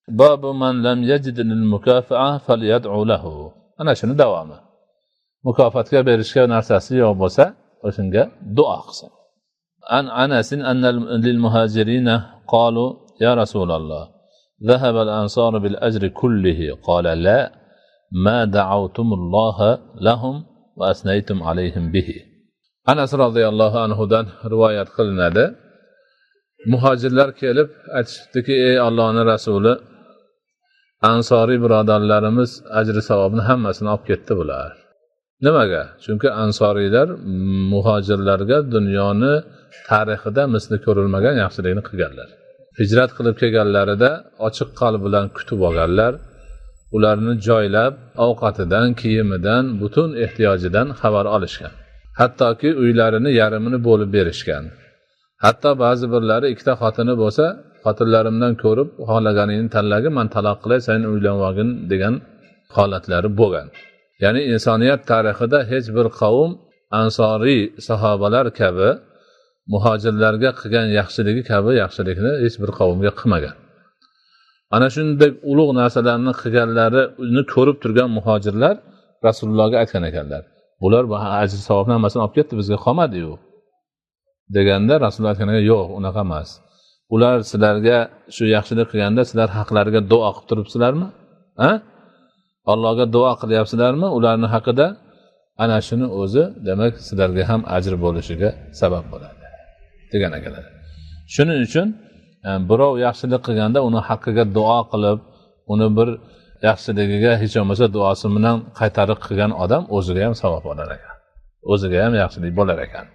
Babu man lam yajid al-mukafa'a falyad'u lahu. Ana shuni davomi. Mukofotga berishga narsasi yo'q bo'lsa, o'shunga duo qilsin. An Anasin anna lil muhajirina qalu ya Rasulullah ذهب الأنصار بالأجر كله قال لا ما دعوتم الله لهم وأثنيتم عليهم به. Anas radhiyallohu anhudan rivoyat qilinadi. Muhojirlar kelib aytishdiki, ey Allohning rasuli, ansoriy birodarlarimiz ajri savobni hammasini olib ketdi bular. Nimaga? Chunki ansoriylar muhojirlarga dunyoni tarixida misli ko'rilmagan yaxshilikni qilganlar. Hijrat qilib kelganlarida ochiq qalb bilan kutib olganlar, ularni joylab, ovqatidan, kiyimidan, butun ehtiyojidan xabar olishgan. Hattoki uylarini yarmini bo'lib berishgan. Hatto ba'zi birlari ikkita xotini bo'lsa, xotinlarimdan ko'rib, xohlaganingni tanlagin, men taloq qilay, sen uylanmagin degan holatlari bo'lgan. Ya'ni insoniyat tarixida hech bir qavm ansoriy sahobalar kabi muhojirlarga qilgan yaxshiligi kabi yaxshilikni hech bir qavmga qilmagan. Ana shunday ulug' narsalarni qilganlarini ko'rib turgan muhojirlar Rasulullohga aytgan ekanlar. Bular ajr savobni hammasini olib ketdi, bizga qolmadi-yu. Deganda Rasululloh aytganiga yo'q, unaqa emas. Ular sizlarga shu yaxshilik qilganda sizlar haqlariga duo qilib turibsizlarmi? Allohga duo qilyapsizlarmi? Ularning haqida ana shuni o'zi demak sizlarga ham ajr bo'lishiga sabab bo'ladi degan ekanlar. Shuning uchun birov yaxshilik qilganda uni haqqiga duo qilib, uni bir yaxshiligiga hech bo'lmasa duosi bilan qaytarib qilgan odam o'ziga ham savob olar ekan. O'ziga ham yaxshilik bo'lar ekan.